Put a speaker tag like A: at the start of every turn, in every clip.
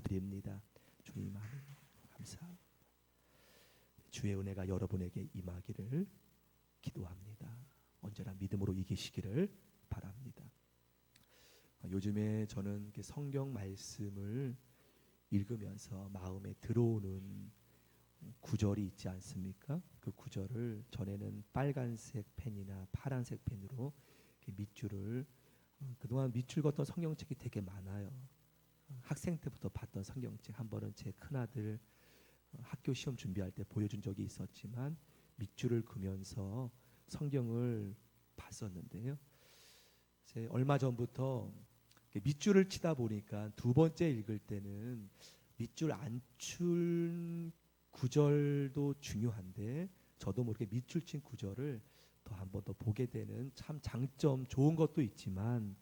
A: 드립니다. 주님 아멘. 감사합니다. 주의 은혜가 여러분에게 임하기를 기도합니다. 언제나 믿음으로 이기시기를 바랍니다. 요즘에 저는 성경 말씀을 읽으면서 마음에 들어오는 구절이 있지 않습니까? 그 구절을 전에는 빨간색 펜이나 파란색 펜으로 밑줄을 그동안 밑줄 걷던 성경책이 되게 많아요. 학생 때부터 봤던 성경책, 한 번은 제 큰아들 학교 시험 준비할 때 보여준 적이 있었지만 밑줄을 그면서 성경을 봤었는데요. 얼마 전부터 밑줄을 치다 보니까 두 번째 읽을 때는 밑줄 안 친 구절도 중요한데 저도 모르게 밑줄 친 구절을 더 한 번 더 보게 되는 참 장점 좋은 것도 있지만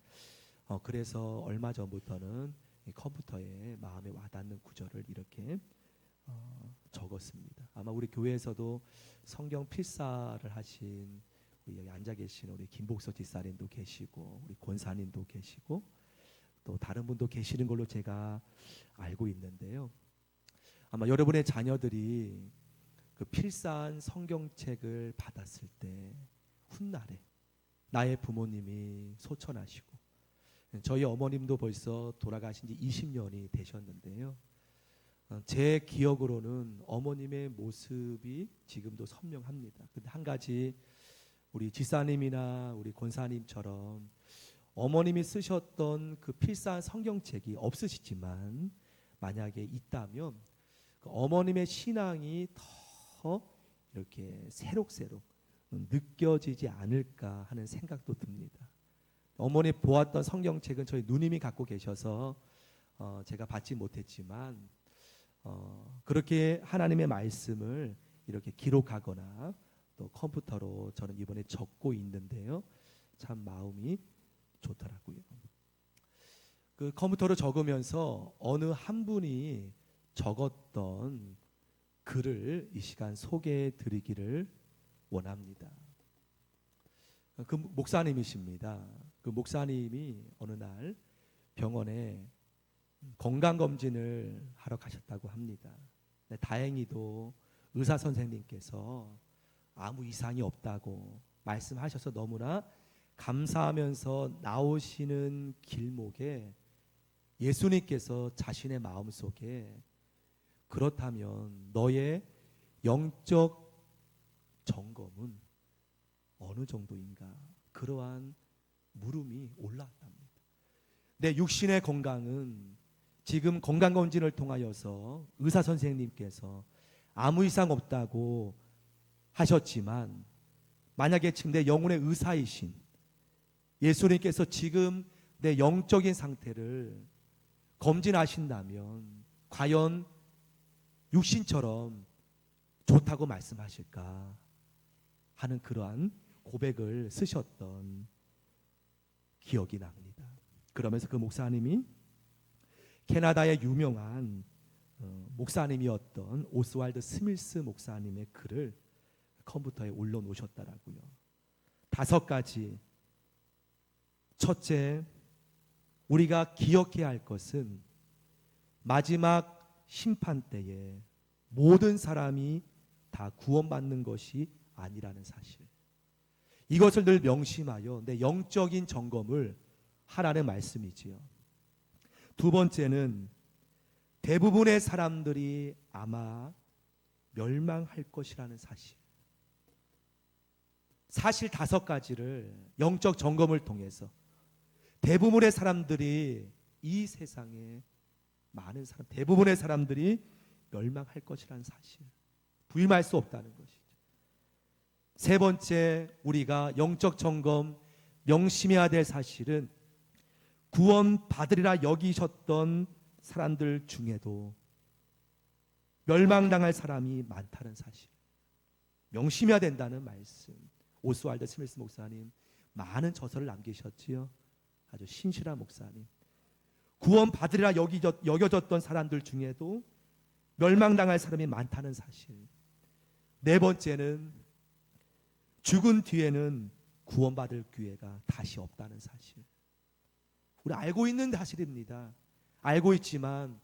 A: 그래서 얼마 전부터는 컴퓨터에 마음에 와닿는 구절을 이렇게 적었습니다. 아마 우리 교회에서도 성경 필사를 하신 우리 여기 앉아 계신 우리 김복서 집사님도 계시고 우리 권사님도 계시고 또 다른 분도 계시는 걸로 제가 알고 있는데요. 아마 여러분의 자녀들이 그 필사한 성경책을 받았을 때 훗날에 나의 부모님이 소천하시고 저희 어머님도 벌써 돌아가신 지 20년이 되셨는데요. 제 기억으로는 어머님의 모습이 지금도 선명합니다. 근데 한 가지 우리 지사님이나 우리 권사님처럼 어머님이 쓰셨던 그 필사한 성경책이 없으시지만 만약에 있다면 그 어머님의 신앙이 더 이렇게 새록새록 느껴지지 않을까 하는 생각도 듭니다. 어머니 보았던 성경책은 저희 누님이 갖고 계셔서 제가 받지 못했지만 그렇게 하나님의 말씀을 이렇게 기록하거나 또 컴퓨터로 저는 이번에 적고 있는데요. 참 마음이 좋더라고요. 그 컴퓨터로 적으면서 어느 한 분이 적었던 글을 이 시간 소개해 드리기를 원합니다. 그 목사님이십니다. 그 목사님이 어느 날 병원에 건강검진을 하러 가셨다고 합니다. 다행히도 의사 선생님께서 아무 이상이 없다고 말씀하셔서 너무나 감사하면서 나오시는 길목에 예수님께서 자신의 마음속에 그렇다면 너의 영적 점검은 어느 정도인가 그러한 물음이 올라왔답니다. 내 육신의 건강은 지금 건강검진을 통하여서 의사 선생님께서 아무 이상 없다고 하셨지만 만약에 지금 내 영혼의 의사이신 예수님께서 지금 내 영적인 상태를 검진하신다면 과연 육신처럼 좋다고 말씀하실까 하는 그러한 고백을 쓰셨던 기억이 납니다. 그러면서 그 목사님이 캐나다의 유명한 목사님이었던 오스왈드 스미스 목사님의 글을 컴퓨터에 올려놓으셨더라고요. 5가지. 첫째, 우리가 기억해야 할 것은 마지막 심판 때에 모든 사람이 다 구원받는 것이 아니라는 사실. 이것을 늘 명심하여 내 영적인 점검을 하라는 말씀이지요. 두 번째는 대부분의 사람들이 아마 멸망할 것이라는 사실. 사실 5가지를 영적 점검을 통해서 대부분의 사람들이 이 세상에 많은 사람, 대부분의 사람들이 멸망할 것이라는 사실. 부인할 수 없다는 것이죠. 세 번째, 우리가 영적 점검 명심해야 될 사실은 구원 받으리라 여기셨던 사람들 중에도 멸망당할 사람이 많다는 사실. 명심해야 된다는 말씀. 오스왈드 스미스 목사님 많은 저서를 남기셨지요. 아주 신실한 목사님. 구원 받으리라 여겨졌던 사람들 중에도 멸망당할 사람이 많다는 사실. 네 번째는 죽은 뒤에는 구원받을 기회가 다시 없다는 사실. 우리 알고 있는 사실입니다. 알고 있지만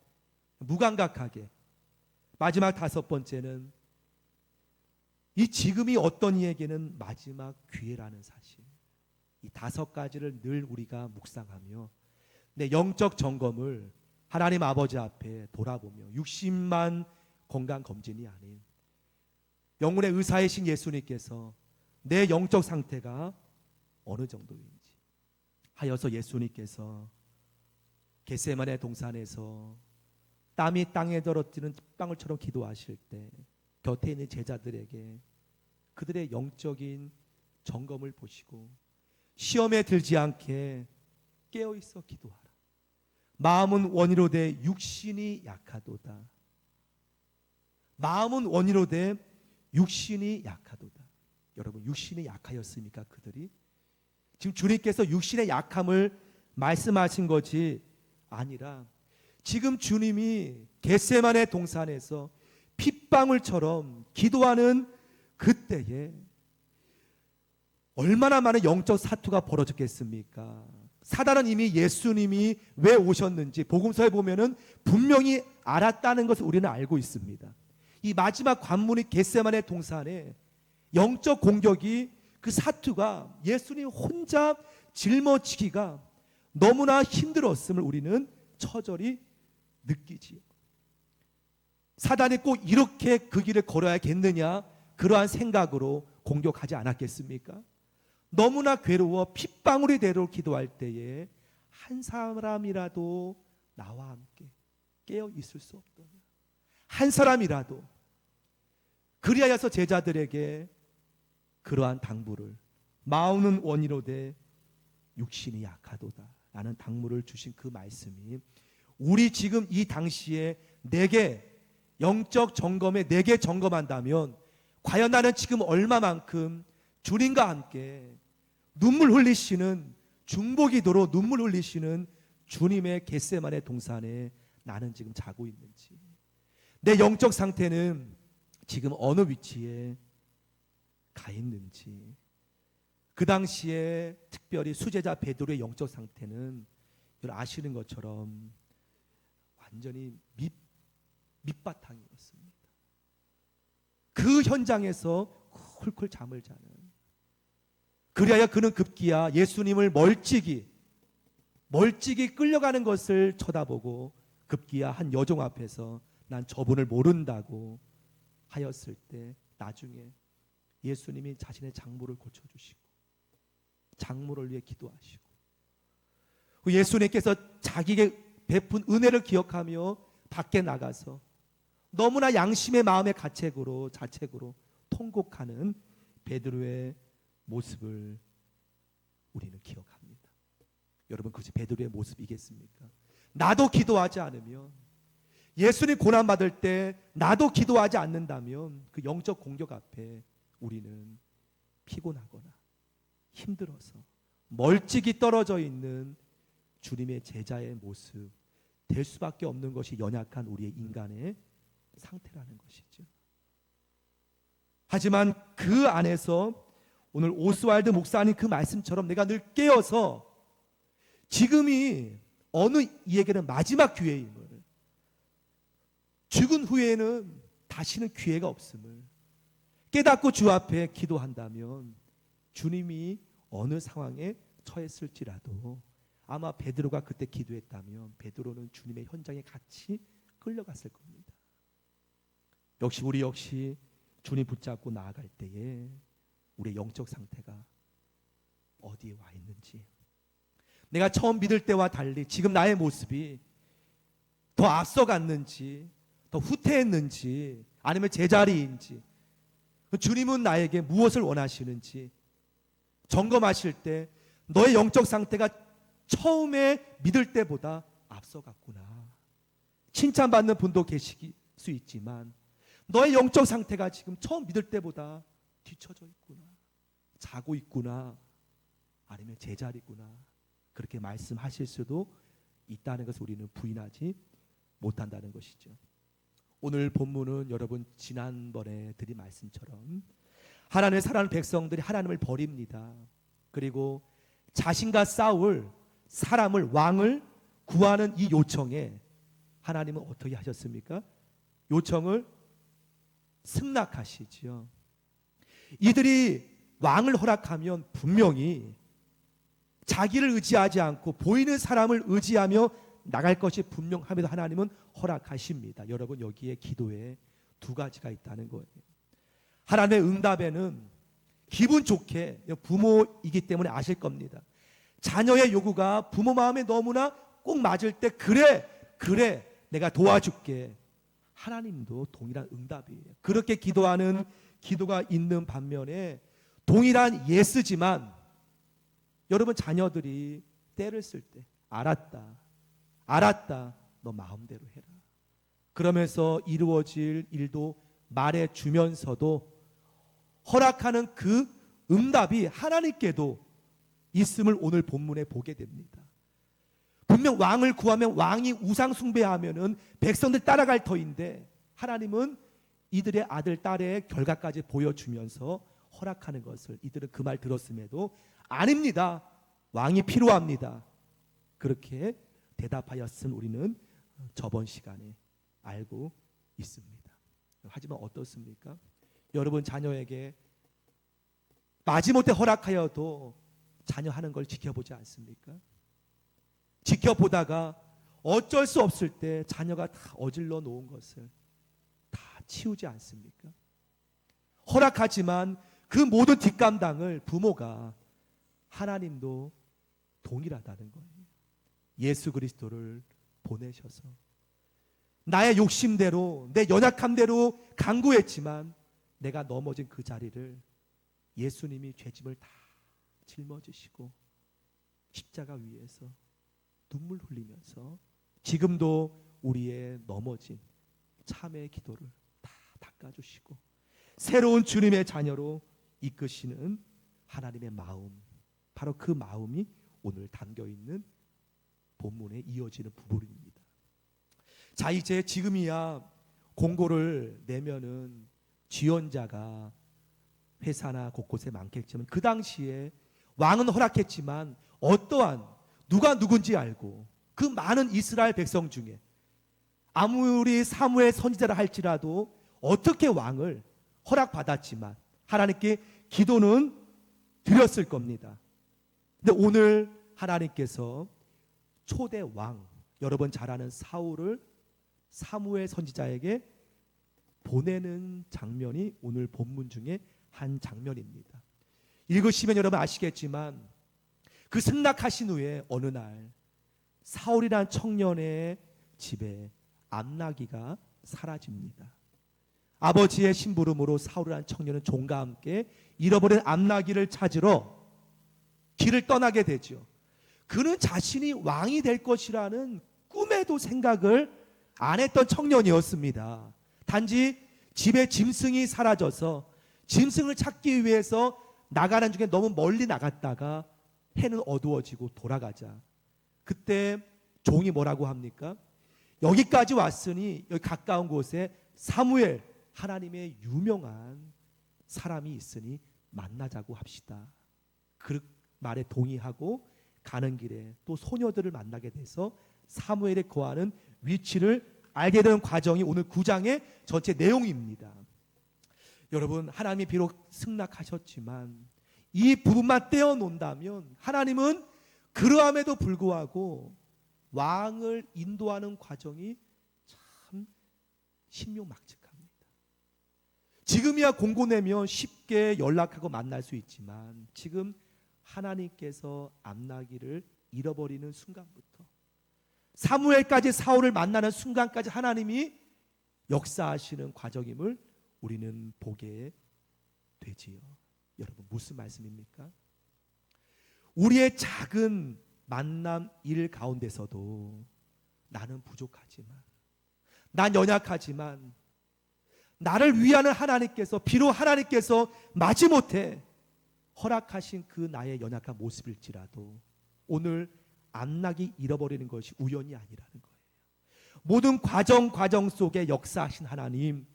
A: 무감각하게. 마지막 다섯 번째는 이 지금이 어떤 이에게는 마지막 기회라는 사실. 이 다섯 가지를 늘 우리가 묵상하며 내 영적 점검을 하나님 아버지 앞에 돌아보며 육신만 건강검진이 아닌 영혼의 의사이신 예수님께서 내 영적 상태가 어느 정도인지 하여서 예수님께서 겟세마네 동산에서 땀이 땅에 떨어지는 방울처럼 기도하실 때 곁에 있는 제자들에게 그들의 영적인 점검을 보시고 시험에 들지 않게 깨어있어 기도하라. 마음은 원이로되 육신이 약하도다. 마음은 원이로되 육신이 약하도다. 여러분, 육신이 약하였습니까? 그들이 지금 주님께서 육신의 약함을 말씀하신 것이 아니라 지금 주님이 겟세마네 동산에서 핏방울처럼 기도하는 그때에 얼마나 많은 영적 사투가 벌어졌겠습니까? 사단은 이미 예수님이 왜 오셨는지 복음서에 보면은 분명히 알았다는 것을 우리는 알고 있습니다. 이 마지막 관문이 겟세마네 동산에 영적 공격이 그 사투가 예수님 혼자 짊어지기가 너무나 힘들었음을 우리는 처절히 느끼지요. 사단이 꼭 이렇게 그 길을 걸어야겠느냐, 그러한 생각으로 공격하지 않았겠습니까? 너무나 괴로워 핏방울이 되도록 기도할 때에 한 사람이라도 나와 함께 깨어 있을 수 없더냐, 한 사람이라도. 그리하여서 제자들에게 그러한 당부를, 마음은 원이로되 육신이 약하도다 라는 당부를 주신 그 말씀이 우리 지금 이 당시에 내게 영적 점검에 내게 점검한다면 과연 나는 지금 얼마만큼 주님과 함께 눈물 흘리시는 중보기도로 눈물 흘리시는 주님의 겟세마네 동산에 나는 지금 자고 있는지, 내 영적 상태는 지금 어느 위치에 가 있는지. 그 당시에 특별히 수제자 베드로의 영적 상태는 여러분 아시는 것처럼 완전히 밑바탕이었습니다. 그 현장에서 훌훌 잠을 자는, 그리하여 그는 급기야 예수님을 멀찍이 끌려가는 것을 쳐다보고 급기야 한 여종 앞에서 난 저분을 모른다고 하였을 때 나중에 예수님이 자신의 장모를 고쳐주시고 장모를 위해 기도하시고 예수님께서 자기에게 베푼 은혜를 기억하며 밖에 나가서 너무나 양심의 마음의 자책으로 통곡하는 베드로의 모습을 우리는 기억합니다. 여러분, 그것이 베드로의 모습이겠습니까? 나도 기도하지 않으면, 예수님 고난받을 때 나도 기도하지 않는다면 그 영적 공격 앞에 우리는 피곤하거나 힘들어서 멀찍이 떨어져 있는 주님의 제자의 모습 될 수밖에 없는 것이 연약한 우리의 인간의 상태라는 것이죠. 하지만 그 안에서 오늘 오스왈드 목사님 그 말씀처럼 내가 늘 깨어서 지금이 어느 이에게는 마지막 기회임을, 죽은 후에는 다시는 기회가 없음을 깨닫고 주 앞에 기도한다면 주님이 어느 상황에 처했을지라도 아마 베드로가 그때 기도했다면 베드로는 주님의 현장에 같이 끌려갔을 겁니다. 역시 우리 역시 주님 붙잡고 나아갈 때에 우리의 영적 상태가 어디에 와 있는지, 내가 처음 믿을 때와 달리 지금 나의 모습이 더 앞서갔는지 더 후퇴했는지 아니면 제자리인지, 주님은 나에게 무엇을 원하시는지 점검하실 때 너의 영적 상태가 처음에 믿을 때보다 앞서갔구나. 칭찬받는 분도 계실 수 있지만 너의 영적 상태가 지금 처음 믿을 때보다 뒤처져 있구나, 자고 있구나, 아니면 제자리구나, 그렇게 말씀하실 수도 있다는 것을 우리는 부인하지 못한다는 것이죠. 오늘 본문은 여러분 지난번에 드린 말씀처럼 하나님의 사랑하는 백성들이 하나님을 버립니다. 그리고 자신과 싸울 사람을, 왕을 구하는 이 요청에 하나님은 어떻게 하셨습니까? 요청을 승낙하시지요. 이들이 왕을 허락하면 분명히 자기를 의지하지 않고 보이는 사람을 의지하며 나갈 것이 분명함에도 하나님은 허락하십니다. 여러분, 여기에 기도에 두 가지가 있다는 거예요. 하나님의 응답에는 기분 좋게, 부모이기 때문에 아실 겁니다. 자녀의 요구가 부모 마음에 너무나 꼭 맞을 때 그래 내가 도와줄게. 하나님도 동일한 응답이에요. 그렇게 기도하는 기도가 있는 반면에 동일한 예스지만 여러분, 자녀들이 때를 쓸 때 알았다 너 마음대로 해라 그러면서 이루어질 일도 말해주면서도 허락하는 그 응답이 하나님께도 있음을 오늘 본문에 보게 됩니다. 분명 왕을 구하면 왕이 우상 숭배하면은 백성들 따라갈 터인데 하나님은 이들의 아들 딸의 결과까지 보여주면서 허락하는 것을 이들은 그 말 들었음에도 아닙니다. 왕이 필요합니다. 그렇게 대답하였음 우리는 저번 시간에 알고 있습니다. 하지만 어떻습니까? 여러분, 자녀에게 마지못해 허락하여도 자녀 하는 걸 지켜보지 않습니까? 지켜보다가 어쩔 수 없을 때 자녀가 다 어질러 놓은 것을 다 치우지 않습니까? 허락하지만 그 모든 뒷감당을 부모가 하나님도 동일하다는 거예요. 예수 그리스도를 보내셔서 나의 욕심대로 내 연약함대로 간구했지만 내가 넘어진 그 자리를 예수님이 죄짐을 다 짊어지시고 십자가 위에서 눈물 흘리면서 지금도 우리의 넘어진 참의 기도를 다 닦아주시고 새로운 주님의 자녀로 이끄시는 하나님의 마음, 바로 그 마음이 오늘 담겨있는 본문에 이어지는 부분입니다. 자, 이제 지금이야 공고를 내면은 지원자가 회사나 곳곳에 많겠지만 그 당시에 왕은 허락했지만 어떠한 누가 누군지 알고 그 많은 이스라엘 백성 중에 아무리 사무엘 선지자라 할지라도 어떻게 왕을 허락받았지만 하나님께 기도는 드렸을 겁니다. 근데 오늘 하나님께서 초대 왕, 여러분 잘 아는 사울을 사무엘 선지자에게 보내는 장면이 오늘 본문 중에 한 장면입니다. 읽으시면 여러분 아시겠지만 그 승낙하신 후에 어느 날 사울이란 청년의 집에 암나기가 사라집니다. 아버지의 심부름으로 사울이란 청년은 종과 함께 잃어버린 암나기를 찾으러 길을 떠나게 되죠. 그는 자신이 왕이 될 것이라는 꿈에도 생각을 안 했던 청년이었습니다. 단지 집에 짐승이 사라져서 짐승을 찾기 위해서 나가는 중에 너무 멀리 나갔다가 해는 어두워지고 돌아가자 그때 종이 뭐라고 합니까? 여기까지 왔으니 여기 가까운 곳에 사무엘, 하나님의 유명한 사람이 있으니 만나자고 합시다. 그 말에 동의하고 가는 길에 또 소녀들을 만나게 돼서 사무엘에 거하는 위치를 알게 되는 과정이 오늘 9장의 전체 내용입니다. 여러분, 하나님이 비록 승낙하셨지만 이 부분만 떼어놓는다면 하나님은 그러함에도 불구하고 왕을 인도하는 과정이 참 신묘막측합니다. 지금이야 공고 내면 쉽게 연락하고 만날 수 있지만 지금 하나님께서 암나기를 잃어버리는 순간부터 사무엘까지 사울을 만나는 순간까지 하나님이 역사하시는 과정임을 우리는 보게 되지요. 여러분, 무슨 말씀입니까? 우리의 작은 만남 일 가운데서도 나는 부족하지만, 난 연약하지만 나를 위하는 하나님께서, 비록 하나님께서 마지못해 허락하신 그 나의 연약한 모습일지라도 오늘 암나기 잃어버리는 것이 우연이 아니라는 거예요. 모든 과정 속에 역사하신 하나님,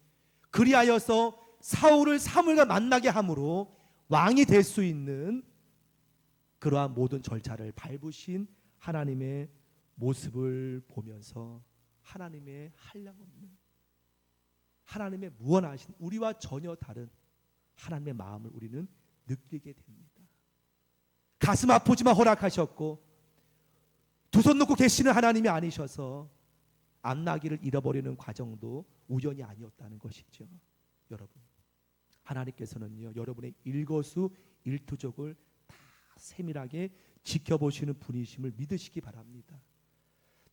A: 그리하여서 사울을 사무엘과 만나게 함으로 왕이 될 수 있는 그러한 모든 절차를 밟으신 하나님의 모습을 보면서 하나님의 한량없는, 하나님의 무한하신, 우리와 전혀 다른 하나님의 마음을 우리는 느끼게 됩니다. 가슴 아프지만 허락하셨고 두 손 놓고 계시는 하나님이 아니셔서 암나기를 잃어버리는 과정도 우연이 아니었다는 것이죠. 여러분, 하나님께서는요, 여러분의 일거수일투족을 다 세밀하게 지켜보시는 분이심을 믿으시기 바랍니다.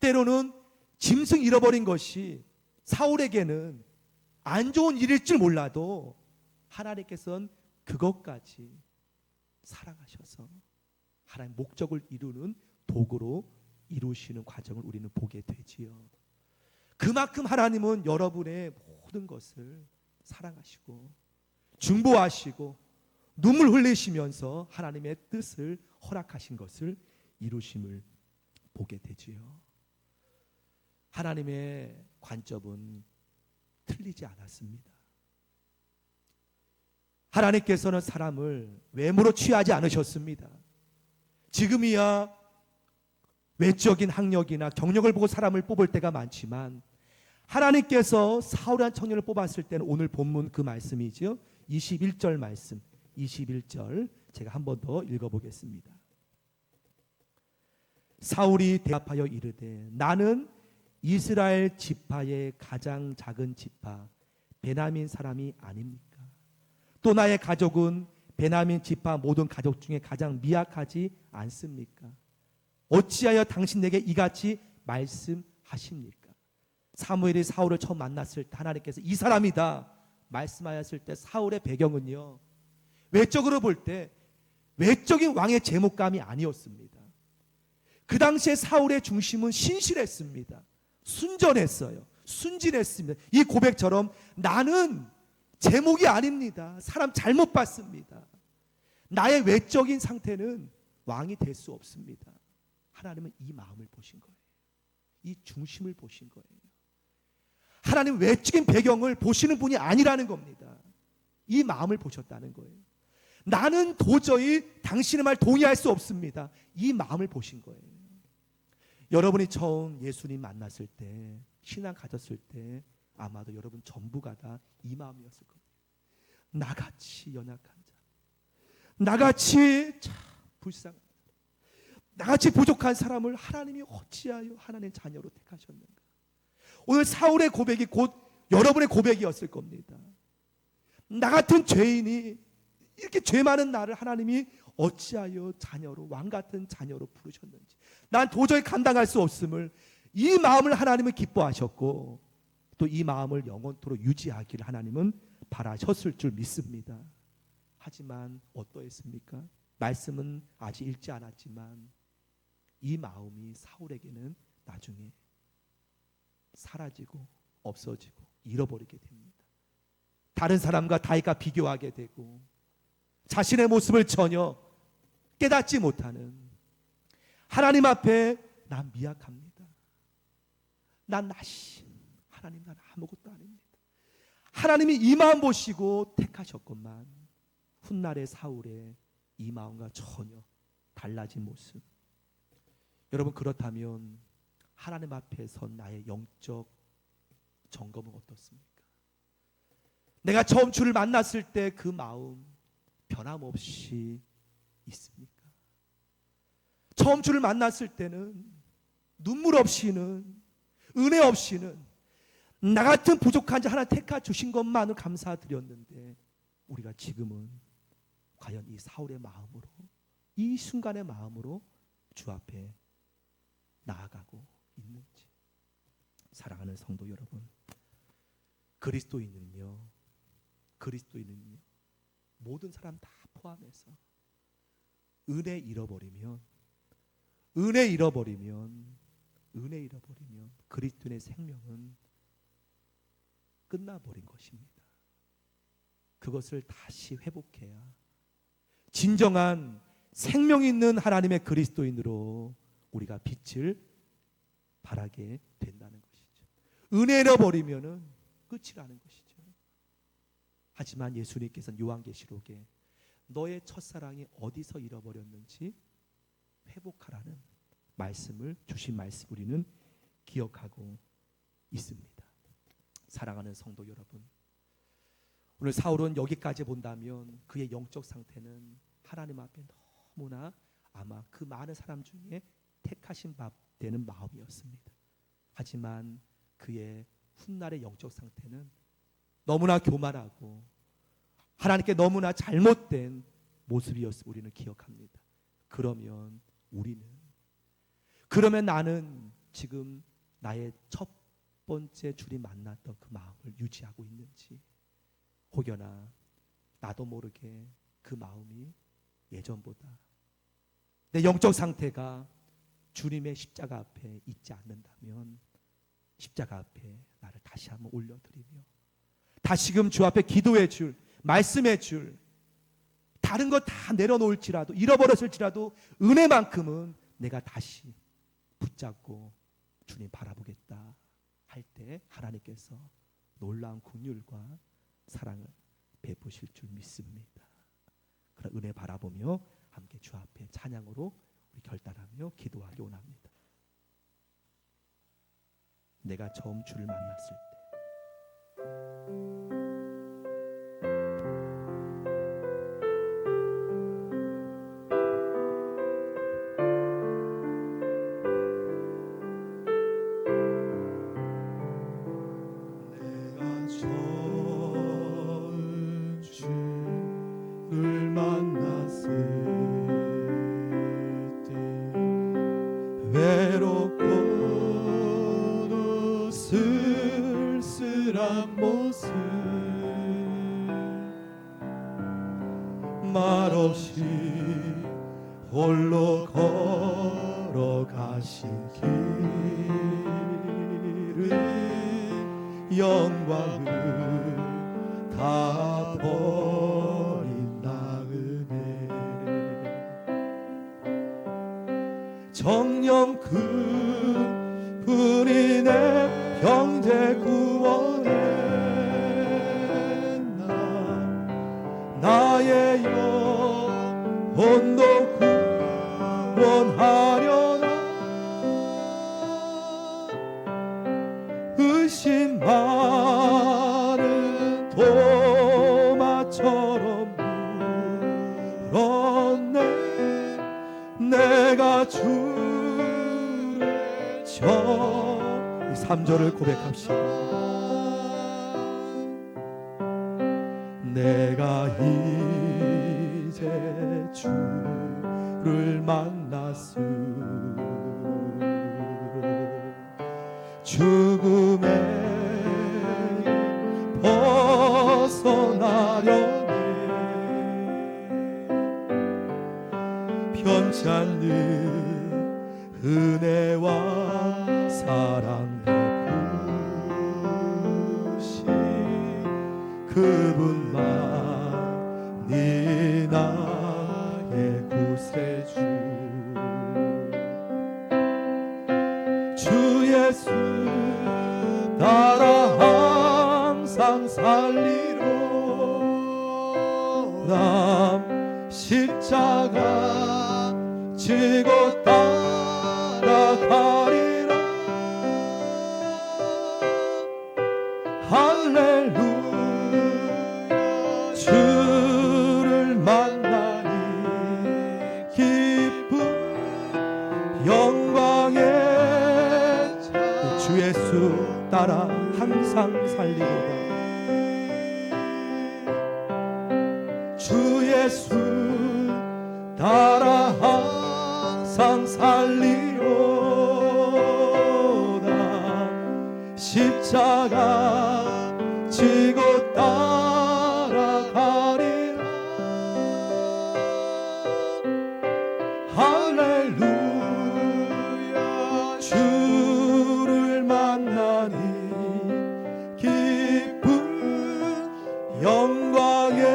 A: 때로는 짐승 잃어버린 것이 사울에게는 안 좋은 일일 줄 몰라도 하나님께서는 그것까지 사랑하셔서 하나님의 목적을 이루는 도구로 이루시는 과정을 우리는 보게 되지요. 그만큼 하나님은 여러분의 모든 것을 사랑하시고 중보하시고 눈물 흘리시면서 하나님의 뜻을 허락하신 것을 이루심을 보게 되지요. 하나님의 관점은 틀리지 않았습니다. 하나님께서는 사람을 외모로 취하지 않으셨습니다. 지금이야 외적인 학력이나 경력을 보고 사람을 뽑을 때가 많지만 하나님께서 사울이라는 청년을 뽑았을 때는 오늘 본문 그 말씀이죠. 21절 말씀, 21절 제가 한 번 더 읽어보겠습니다. 사울이 대답하여 이르되 나는 이스라엘 지파의 가장 작은 지파 베냐민 사람이 아닙니까? 또 나의 가족은 베냐민 지파 모든 가족 중에 가장 미약하지 않습니까? 어찌하여 당신에게 이같이 말씀하십니까? 사무엘이 사울을 처음 만났을 때 하나님께서 이 사람이다 말씀하였을 때 사울의 배경은요, 외적으로 볼 때 외적인 왕의 제목감이 아니었습니다. 그 당시에 사울의 중심은 신실했습니다. 순전했어요. 순진했습니다. 이 고백처럼 나는 제목이 아닙니다. 사람 잘못 봤습니다. 나의 외적인 상태는 왕이 될 수 없습니다. 하나님은 이 마음을 보신 거예요. 이 중심을 보신 거예요. 하나님 외적인 배경을 보시는 분이 아니라는 겁니다. 이 마음을 보셨다는 거예요. 나는 도저히 당신의 말 동의할 수 없습니다. 이 마음을 보신 거예요. 여러분이 처음 예수님 만났을 때, 신앙 가졌을 때 아마도 여러분 전부가 다 이 마음이었을 겁니다. 나같이 연약한 자, 나같이 참 불쌍한 자, 나같이 부족한 사람을 하나님이 어찌하여 하나님의 자녀로 택하셨는가. 오늘 사울의 고백이 곧 여러분의 고백이었을 겁니다. 나 같은 죄인이 이렇게 죄 많은 나를 하나님이 어찌하여 자녀로, 왕 같은 자녀로 부르셨는지, 난 도저히 감당할 수 없음을, 이 마음을 하나님은 기뻐하셨고 또 이 마음을 영원토록 유지하기를 하나님은 바라셨을 줄 믿습니다. 하지만 어떠했습니까? 말씀은 아직 읽지 않았지만 이 마음이 사울에게는 나중에 사라지고 없어지고 잃어버리게 됩니다. 다른 사람과 다윗과 비교하게 되고 자신의 모습을 전혀 깨닫지 못하는, 하나님 앞에 난 미약합니다. 난 나신, 하나님 난 아무것도 아닙니다. 하나님이 이 마음 보시고 택하셨건만 훗날의 사울의 이 마음과 전혀 달라진 모습. 여러분, 그렇다면 하나님 앞에 선 나의 영적 점검은 어떻습니까? 내가 처음 주를 만났을 때 그 마음 변함없이 있습니까? 처음 주를 만났을 때는 눈물 없이는, 은혜 없이는 나 같은 부족한 자 하나 택하 주신 것만으로 감사드렸는데 우리가 지금은 과연 이 사울의 마음으로, 이 순간의 마음으로 주 앞에 나아가고 있는지. 사랑하는 성도 여러분, 그리스도인은요 모든 사람 다 포함해서 은혜 잃어버리면 그리스도인의 생명은 끝나버린 것입니다. 그것을 다시 회복해야 진정한 생명 있는 하나님의 그리스도인으로 우리가 빛을 발하게 된다는 것이죠. 은혜 잃어버리면 끝이라는 것이죠. 하지만 예수님께서는 요한계시록에 너의 첫사랑이 어디서 잃어버렸는지 회복하라는 말씀을 주신 말씀 우리는 기억하고 있습니다. 사랑하는 성도 여러분, 오늘 사울은 여기까지 본다면 그의 영적 상태는 하나님 앞에 너무나 아마 그 많은 사람 중에 택하신 바 되는 마음이었습니다. 하지만 그의 훗날의 영적 상태는 너무나 교만하고 하나님께 너무나 잘못된 모습이었음을 우리는 기억합니다. 그러면 나는 지금 나의 첫 번째 주님 만났던 그 마음을 유지하고 있는지, 혹여나 나도 모르게 그 마음이 예전보다 내 영적 상태가 주님의 십자가 앞에 있지 않는다면 십자가 앞에 나를 다시 한번 올려드리며 다시금 주 앞에 기도해 줄, 말씀해 줄, 다른 거 다 내려놓을지라도, 잃어버렸을지라도 은혜만큼은 내가 다시 붙잡고 주님 바라보겠다 할 때 하나님께서 놀라운 긍휼과 사랑을 베푸실 줄 믿습니다. 그런 은혜 바라보며 함께 주 앞에 찬양으로 우리 결단하며 기도하기 원합니다. 내가 처음 주를 만났을 때
B: 외롭고도 쓸쓸한 모습 말없이 홀로 걸어가신 길을 영광을 다 버린 나그네 정녕 그분이 내 형제 구원했나 나의 영혼도 구원하려나 의심 많은 도마처럼 물었네 내가 주를 저
A: 3절을 고백합시다.
B: 내가 이제 주를 만났으므로 죽음에 벗어나려네 편치 않는 은혜와 사랑 베푸신 그분만이 나의 구세주 주 예수 따라 항상 살리로다 십자가 지고 따라가리라 할렐루야 주를 만나니 기쁨 영광의
A: 주 예수 따라 항상 살리로다.
B: 주 예수 따라 항상 살리로다 십자가 지고 따라가리라 할렐루야 주를 만나니 기쁨 영광의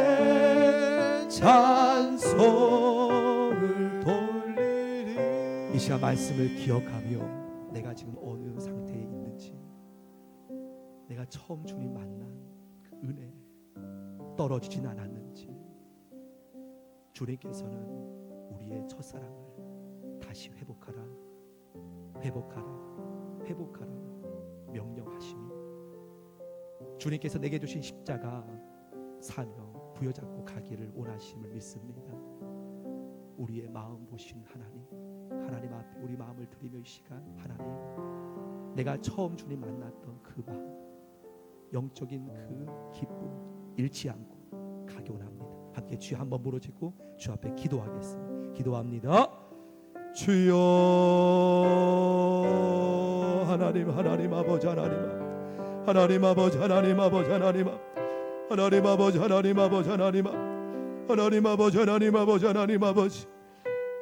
B: 찬송을 돌리리
A: 이 시간 말씀을 기억하며 내가 지금 어느 상태에 있는지, 내가 처음 주님 만난 그 은혜 떨어지진 않았는지, 주님께서는 우리의 첫사랑을 다시 회복하라, 회복하라, 회복하라 명령하시니 주님께서 내게 주신 십자가 사명 부여잡고 가기를 원하심을 믿습니다. 우리의 마음 보시는 하나님 앞에 우리 마음을 드리며 이 시간 하나님, 내가 처음 주님 만났던 그 마음, 영적인 그 기쁨 잃지 않고 가기 원합니다. 함께 주여 한번 부르짖고 주 앞에 기도하겠습니다. 기도합니다.
B: 주여 하나님 아버지 하나님 아버지 하나님 아버지 하나님 아버지 하나님 아버지 하나님 아버지 하나님 아버지 하나님 아버지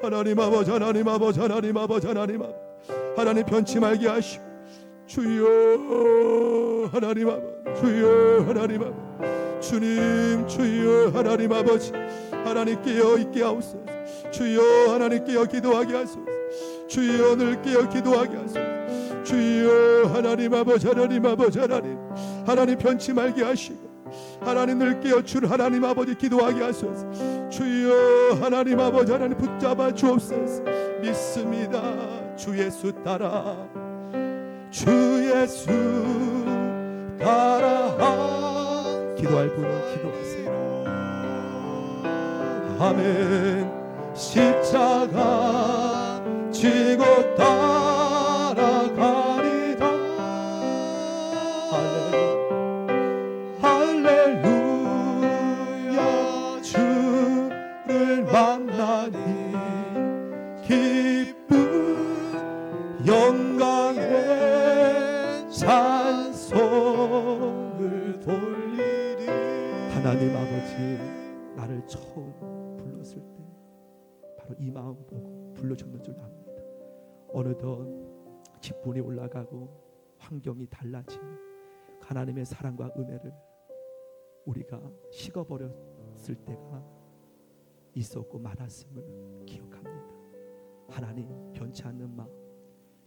B: 하나님 아버지 하나님 아버지 하나님 아버지 하나님 아버지 하나님 변치 말게 하시고 주여 하나님 아버지 주여 하나님 아버지 주님 주여 하나님 아버지 하나님 깨어 있게 하옵소서. 주여 하나님 깨어 기도하게 하소서. 주여 늘 깨어 기도하게 하소서. 주여 하나님 아버지 하나님 변치 말게 하시고 하나님 늘 깨어 줄 하나님 아버지 기도하게 하소서. 주여 하나님 아버지 하나님 붙잡아 주옵소서. 믿습니다. 주 예수 따라 주 예수 따라
A: 기도할 분은 기도하세요.
B: 아멘. 십자가 지고 따라가리다. 할렐루야. 주를 만나니 기쁜 영광의 찬송을 돌리리.
A: 하나님 아버지, 나를 처음 불렀을 때 바로 이 마음 보고 불러줬는 줄 압니다. 어느덧 직분이 올라가고 환경이 달라지며 하나님의 사랑과 은혜를 우리가 식어버렸을 때가 있었고 많았음을 기억합니다. 하나님 변치 않는 마음,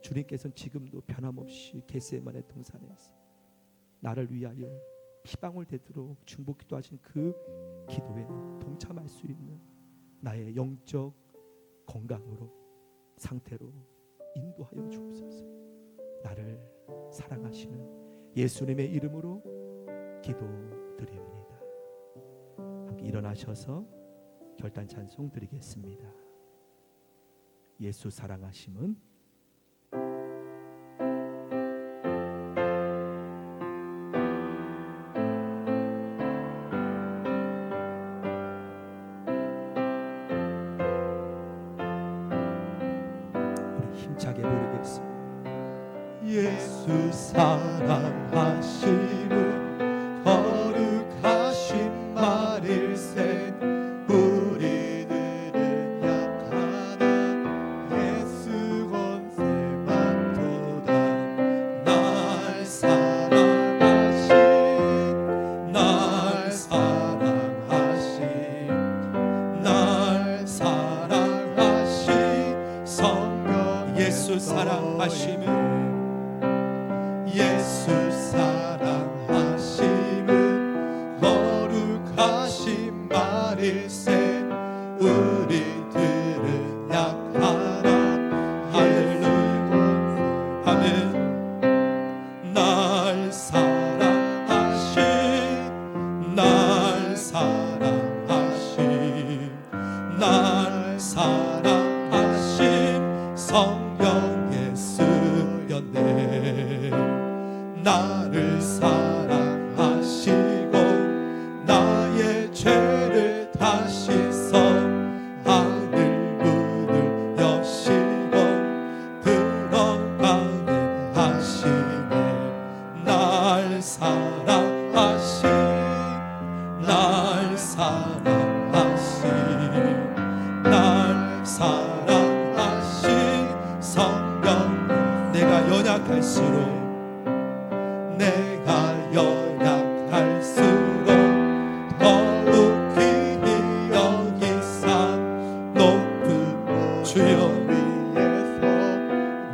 A: 주님께서는 지금도 변함없이 겟세마네 동산에서 나를 위하여 피방울 되도록 중보기도 하신 그 기도에 동참할 수 있는 나의 영적 건강으로 상태로 인도하여 주옵소서. 나를 사랑하시는 예수님의 이름으로 기도드립니다. 함께 일어나셔서 결단 찬송 드리겠습니다. 예수 사랑하심은 힘차게 부르겠습니다.
B: 예수 사랑하심은 거룩하신 말일세. 우리들은 약하나 예수 권세만 도다. 날 사랑하신 날 사랑하신 성령. 예수 사랑하심은 예수 사랑하심은 거룩하신 말일세. 우리들은 약하나 할렐루야 아멘. 날 사랑하신 날 사랑하신 성령 예수였네. 나를 사랑하시고 나의 죄를 다 씻어 하늘 문을 여시고 들어가게 하시네. 날 사랑하신 성령. 내가 연약할수록 더욱 귀히 여기사 높은 주여 위에서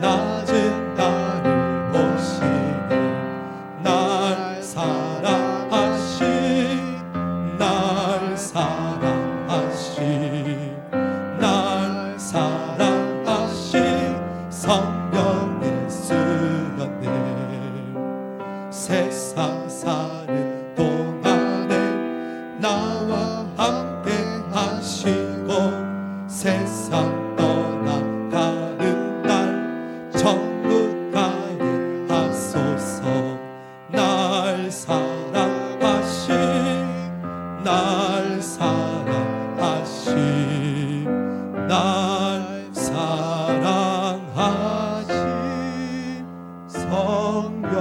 B: 낮은 나를 보시니. 날 사랑하신 성령 예수였네. 사는 동안에 나와 함께 하시고 세상 떠나가는 날 천국 가게 하소서. 날 사랑하신 날 사랑하신 날 사랑하신 성령에서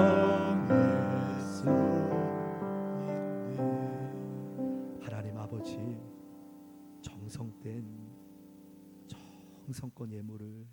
A: 하나님 아버지, 정성된 정성껏 예물을